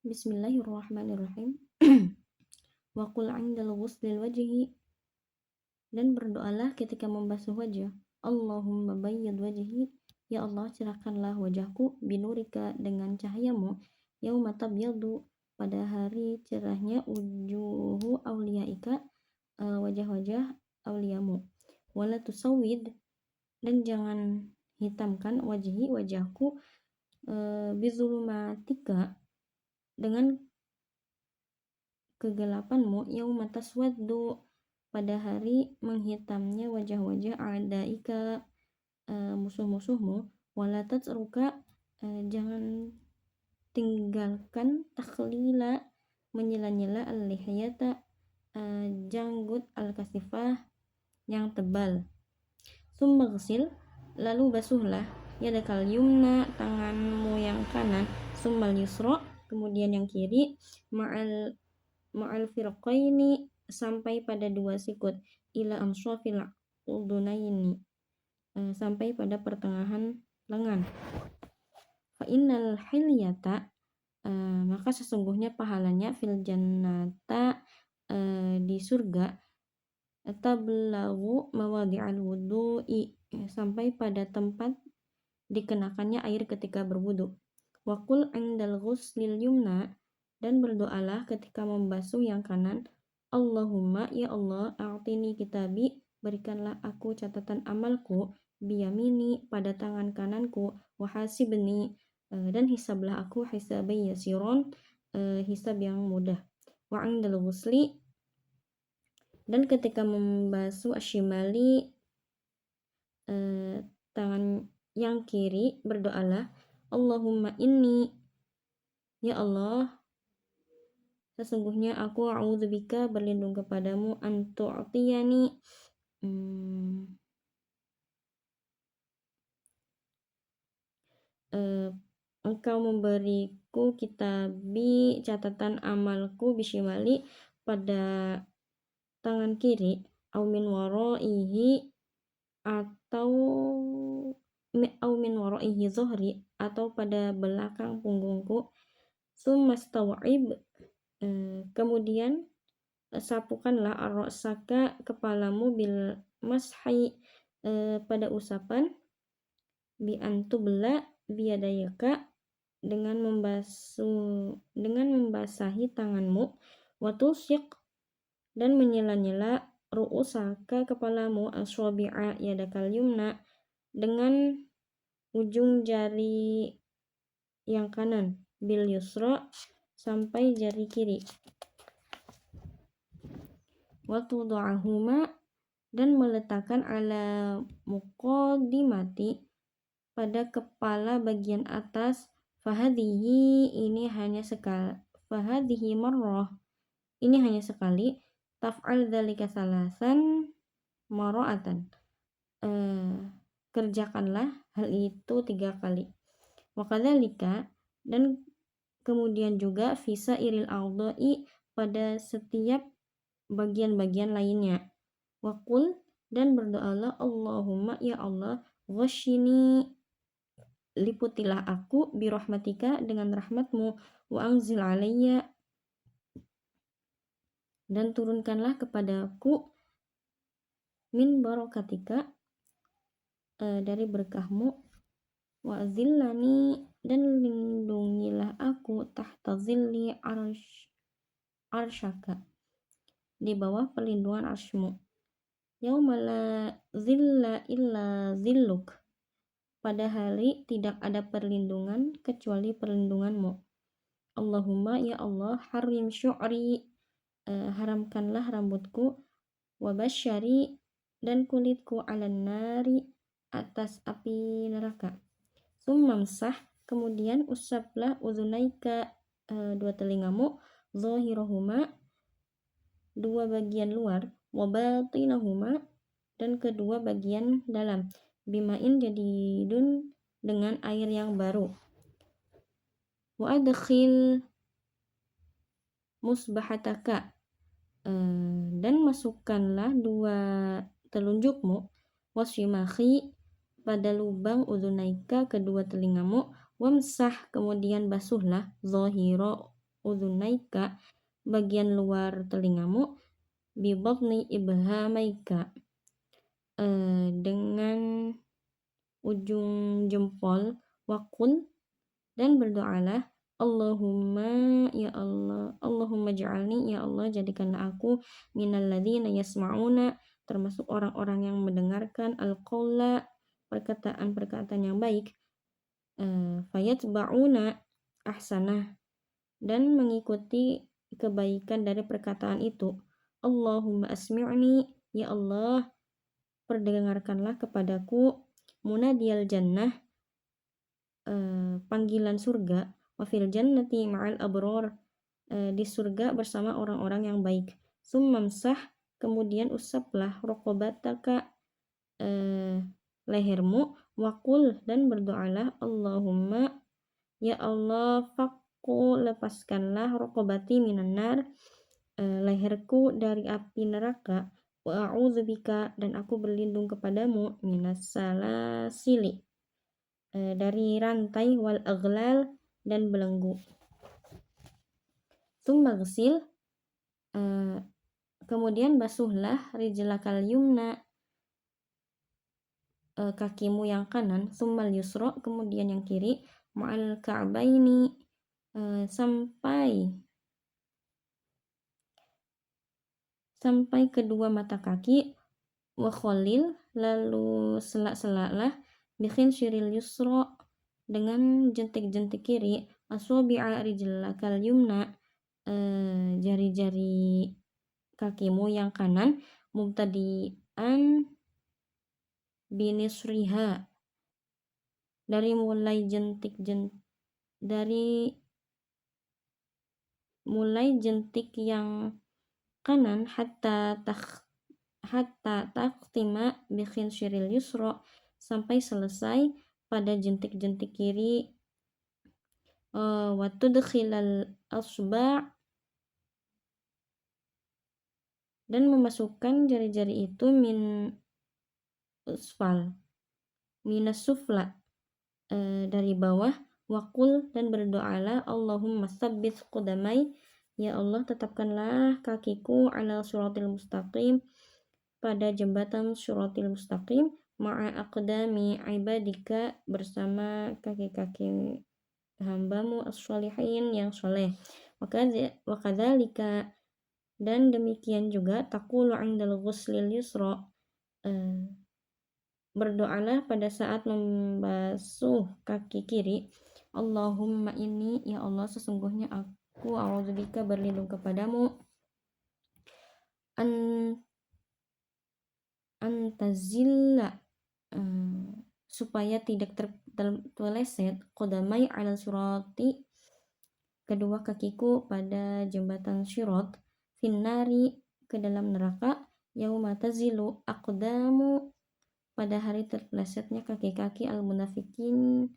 Bismillahirrahmanirrahim. Wa qul 'indal ghuslil wajhi, dan berdoalah ketika membasuh wajah. Allahumma bayyid wajhi, ya Allah cerahkanlah wajahku, binurika dengan cahayamu, yauma tabyadu, pada hari cerahnya wujuhu auliyaika, wajah-wajah auliamu. Wala tusawwid, dan jangan hitamkan wajahku, bizulumatika, dengan kegelapanmu, yauma taswaddu, pada hari menghitamnya wajah-wajah a'daika, musuh-musuhmu. Wala tatruka, jangan tinggalkan takhlila, menyela-nyela al-lihyata, janggut al-kasifah yang tebal. Summa ghsil, lalu basuhlah, yadakal yumna, tanganmu yang kanan, summal yusra, kemudian yang kiri, ma'al firqaini, sampai pada dua sikut, ila amswafil udunaini, sampai pada pertengahan lengan. Fa innal hilyata, maka sesungguhnya pahalanya, fil jannata, di surga, tablagu mawadi'al wudu'i, sampai pada tempat dikenakannya air ketika berwudu. Wa qul 'indal ghuslil yumna, dan berdoalah ketika membasuh yang kanan. Allahumma, ya Allah, a'tini kitabi, berikanlah aku catatan amalku, biyamini, pada tangan kananku, wahasibni, dan hisablah aku hisabai yasiron, hisab yang mudah. Wa 'indal ghusli, dan ketika membasuh asyimali, tangan yang kiri, berdoalah, Allahumma inni, ya Allah, sesungguhnya aku a'udzubika, berlindung kepadamu, antu'tiyani, engkau memberiku kitabi, catatan amalku, bisyimali, pada tangan kiri, au min waraihi, atau min waraihi zuhri, atau pada belakang punggungku. Sumastaw'ib, kemudian sapukanlah ar-ra'saka, kepalamu, bil mashi, pada usapan, bi antubla biyadayaka, dengan membasahi tanganmu, watusyiq, dan menyela-nyela, ru'usaka, kepalamu, aswabi'a yadakal yumna, dengan ujung jari yang kanan, bil yusra, sampai jari kiri. Wa tuda'ahuma, dan meletakkan ala muqaddimati, pada kepala bagian atas, fahadhihi, ini hanya sekali, fahadhihi marrah, ini hanya sekali, taf'al dzalika salasan marra'atan, kerjakanlah hal itu 3 kali. Wa kadzalika, dan kemudian juga, visa iril a'dha'i, pada setiap bagian-bagian lainnya. Wa qul, dan berdoalah, Allahumma, ya Allah, ghashini, liputilah aku, birahmatika, dengan rahmatmu, wa anzil alayya, dan turunkanlah kepadaku, min barakatika, dari berkahmu, wa azillani, dan lindungilah aku, tahta zilli arsyaka, di bawah perlindungan arsy-Mu. Yauma la zilla illa zilluk, pada hari tidak ada perlindungan kecuali perlindungan-Mu. Allahumma, ya Allah, harim syu'ri, haramkanlah rambutku, wa basyari, dan kulitku, alan nari, atas api neraka. Summamsah, kemudian usaplah, uzunaika, dua telingamu, zahirahuma, dua bagian luar, wa batinahuma, dan kedua bagian dalam, bima'in jadidun, dengan air yang baru. Wa adkhil musbahataka, dan masukkanlah dua telunjukmu, wasyimahi, pada lubang uzunaika, kedua telingamu, wamsah, kemudian basuhlah, zahira udhunaika, bagian luar telingamu, bi batni ibhamaika, dengan ujung jempol, wakul, dan berdoalah, Allahumma ya Allah, Allahumma ja'alni ya Allah, jadikanlah aku minal ladzina yasma'una, termasuk orang-orang yang mendengarkan al-qaula, perkataan-perkataan yang baik, fayatba'una ahsanah, dan mengikuti kebaikan dari perkataan itu. Allahumma asmi'ni ya Allah, perdengarkanlah kepadaku munadiyal jannah, panggilan surga, wa fil jannati ma'al abror, di surga bersama orang-orang yang baik. Summamsah, kemudian usaplah rokobataka, lehermu, wakul, dan berdoalah, Allahumma ya Allah, fakku, lepaskanlah rokobati minanar, leherku dari api neraka, wa a'udzubika, dan aku berlindung kepadamu, minas salasili, dari rantai, wal aghlal, dan belenggu. Tsumma ghsil, kemudian basuhlah rijlakal yumna, kakimu yang kanan, summal yusra, kemudian yang kiri, ma'al ka'baini, sampai kedua mata kaki, wa khalil, lalu selak-selaklah, bikhin syiril yusra, dengan jentik-jentik kiri, asobi'a rijlakal yumna, jari-jari kakimu yang kanan, mubtadi'an binisriha, dari mulai jentik yang kanan, hatta takhtima bi khinsyiril yusra, sampai selesai pada jentik-jentik kiri, wa tudkhilal asba', dan memasukkan jari-jari itu minas sufla, dari bawah, wakul, dan berdoalah, Allahumma tsabbit qudamai, ya Allah tetapkanlah kakiku ala suratil mustaqim, pada jembatan suratil mustaqim, ma'a aqdami ibadika, bersama kaki-kaki hambamu as-sholihin, yang soleh. Wa kadzalika, dan demikian juga, taqulu 'indal ghuslil yusra, berdoalah pada saat membasuh kaki kiri, Allahumma inni ya Allah, sesungguhnya aku, a'udzubika, berlindung kepadamu, antazilla, supaya tidak terpeleset, qadamai ala surati, kedua kakiku pada jembatan syirat, finnari, ke dalam neraka, yauma tazilu aqdamu, pada hari terpelesetnya kaki-kaki al-munafikin,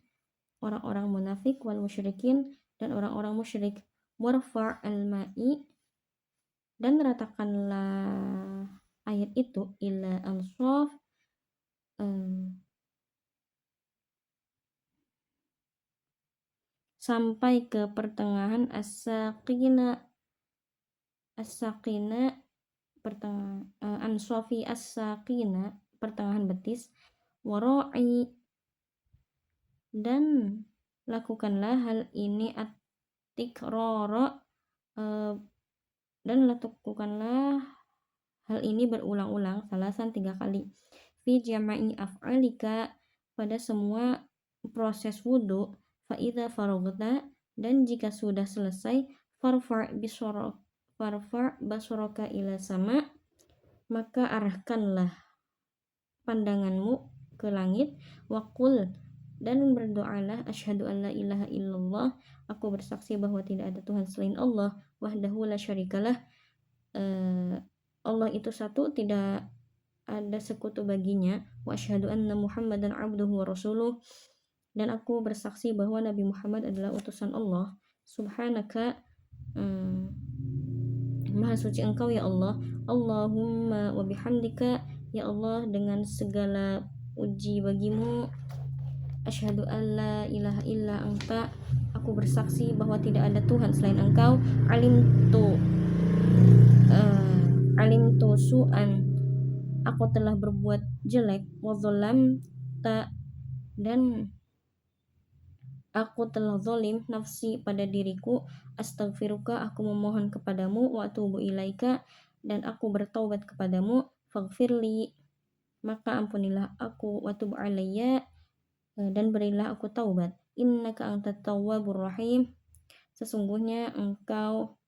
orang-orang munafik, wal musyrikin, dan orang-orang musyrik, warfa' al-ma'i, dan ratakanlah air itu, ila ansaf, sampai ke pertengahan as-saqina, pertengahan, ansafi as-saqina, pertengahan betis, wara'i, dan lakukanlah hal ini at-tikrara, dan lakukanlah hal ini berulang-ulang, salasan 3 kali, fi jama'i af'alika, pada semua proses wudu, fa idza faragta, dan jika sudah selesai, farfa' basaraka ila sama, maka arahkanlah pandanganmu ke langit, waqul, dan berdoalah, asyhadu an la ilaha illallah, aku bersaksi bahwa tidak ada Tuhan selain Allah, wahdahu la syarikalah, Allah itu satu, tidak ada sekutu baginya, wa asyhadu anna Muhammadan abduhu wa rasuluh, dan aku bersaksi bahwa Nabi Muhammad adalah utusan Allah. Subhanaka, maha suci engkau ya Allah, Allahumma wa bihamdika, ya Allah dengan segala puji bagimu, asyhadu an la ilaha illa anta, aku aku bersaksi bahwa tidak ada Tuhan selain Engkau. Alimtu su'an, aku telah berbuat jelek. Wa zalamta, dan aku telah zalim nafsi pada diriku. Astaghfiruka, aku memohon kepadamu. Wa atubu ilaika, dan aku bertaubat kepadamu. Faghfirli, maka ampunilah aku. Wa tub alayya, dan berilah aku taubat. Innaka antat tawwabur rahim, sesungguhnya Engkau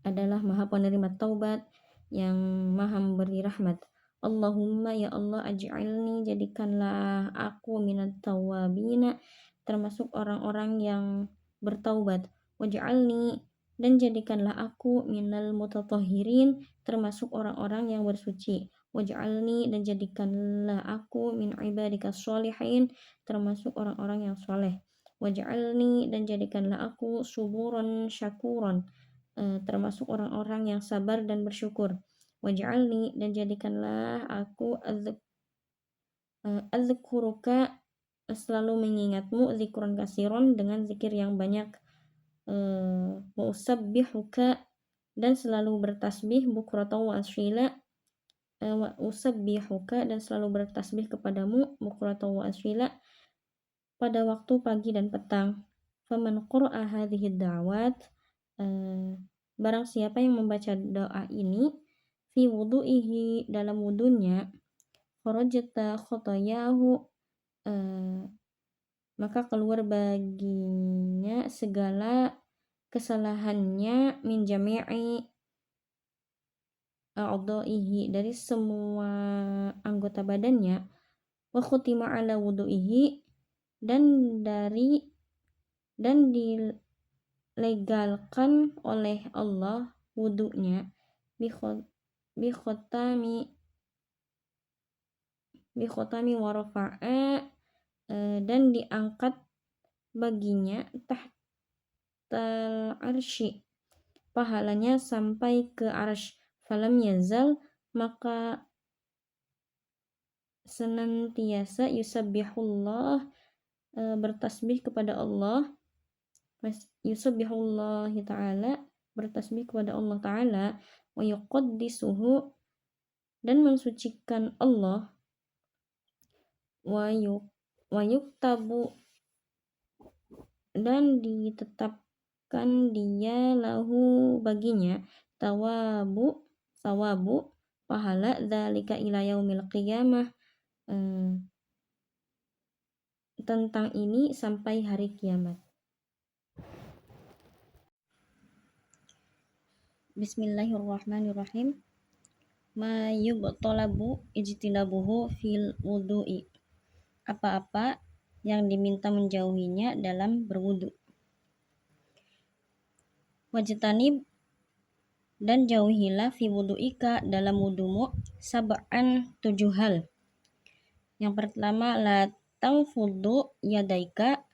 adalah Maha penerima taubat yang Maha memberi rahmat. Allahumma, ya Allah, aj'alni, jadikanlah aku minat tawabina, termasuk orang-orang yang bertaubat. Waj'alni, dan jadikanlah aku minal mutatahhirin, termasuk orang-orang yang bersuci. Waj'alni, dan jadikanlah aku min ibadika sholihin, termasuk orang-orang yang soleh. Waj'alni, dan jadikanlah aku suburan syakuran, termasuk orang-orang yang sabar dan bersyukur. Waj'alni, dan jadikanlah aku adzkuruka, selalu mengingatmu, zikron kasiron, dengan zikir yang banyak. Wa usabbihuka, dan selalu bertasbih, bukratan wa asyila. Wa usabbihuka, dan selalu bertasbih kepadamu, bukratan wa asyila, pada waktu pagi dan petang. Faman qara'a hadhihi da'wat, barang siapa yang membaca doa ini, fi wudu'ihi, dalam wudunya, kharajata khotayahu, maka keluar baginya segala kesalahannya, min jami'i a'dha'ihi, dari semua anggota badannya. Wa khutima ala wudu'ihi, dan dilegalkan oleh Allah wudunya, bi khotami wa rafa'a, dan diangkat baginya tahtal arsy, pahalanya sampai ke arsy. Falam yazal, maka senantiasa, yusabbihullah, bertasbih kepada Allah, yusabbihullah ta'ala, bertasbih kepada Allah ta'ala, wa yuqaddisuhu, dan mensucikan Allah, wa yuktabu, dan ditetapkan dia lahu baginya, sawabu, pahala, dzalika ila yaumil qiyamah, tentang ini sampai hari kiamat. Bismillahirrahmanirrahim. Ma yubtalabu ijtinabuhu fil wudu'i, apa-apa yang diminta menjauhinya dalam berwudu. Wajtanib, dan jauhilah fi wudu'ika, dalam wudumu, sab'an, 7 hal. Yang pertama, la tanfudu yadaika,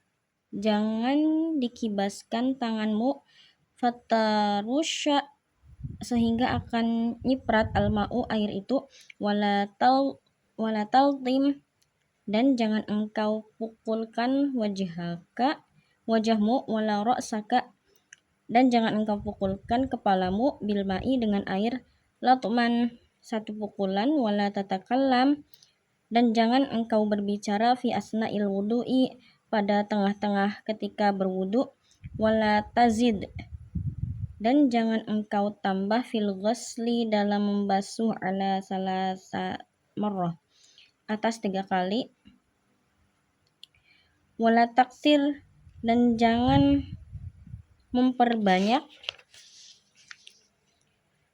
jangan dikibaskan tanganmu, fatarusha, sehingga akan nyiprat, alma'u, air itu, wala taltim, dan jangan engkau pukulkan wajahmu, wala ra'saka, dan jangan engkau pukulkan kepalamu, bilma'i, dengan air, latman, 1 pukulan, wala tatakallam, dan jangan engkau berbicara, fi asna'il wudu'i, pada tengah-tengah ketika berwudu, wala tazid, dan jangan engkau tambah, fil ghusli, dalam membasuh, ala salasa marrah, atas 3 kali, wala taksir, dan jangan memperbanyak,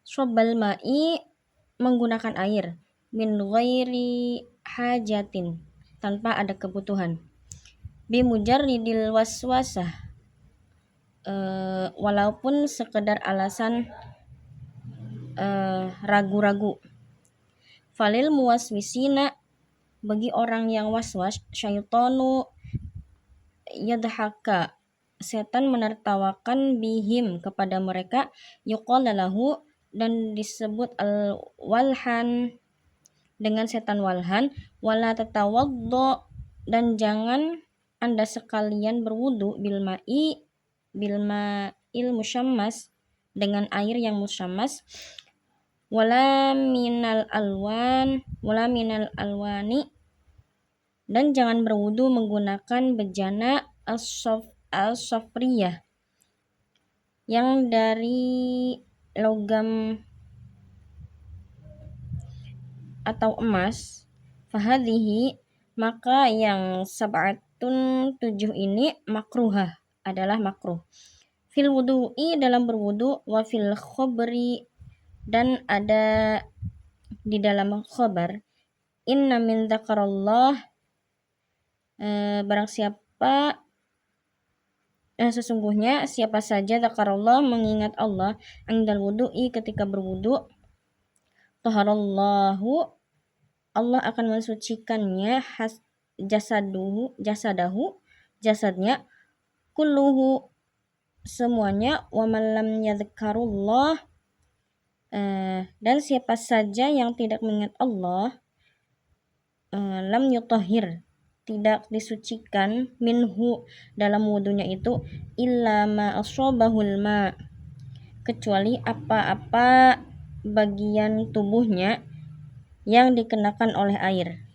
shobbal ma'i, menggunakan air, min ghairi hajatin, tanpa ada kebutuhan, bi mujarridil waswasah, walaupun sekedar alasan ragu-ragu. Falil muwaswisina, bagi orang yang waswas, syaitanu yadhaka, setan menertawakan, bihim, kepada mereka, yuqala lahu, dan disebut al-walhan, dengan setan walhan, wala tatawaddo, dan jangan Anda sekalian berwudu bilma'il musyammas, dengan air yang musyammas, wala minal alwani, dan jangan berwudu menggunakan bejana al-sofriyah yang dari logam atau emas. Fahadhihi, maka yang sab'atun 7 ini makruhah, adalah makruh. Fil wudu'i, dalam berwudu, wa fil khobri, dan ada di dalam khobar, inna min dzakarallah, barang siapa, sesungguhnya siapa saja dzakarallah, mengingat Allah, indal wudu'i, ketika berwudu, taharallahu, Allah akan mensucikannya, jasadnya, kulluhu, semuanya, wa man lam yadhkarullah, dan siapa saja yang tidak mengingat Allah, lam yutahhir, tidak disucikan, minhu, dalam wudunya itu, illa ma ashabahul ma, kecuali apa-apa bagian tubuhnya yang dikenakan oleh air.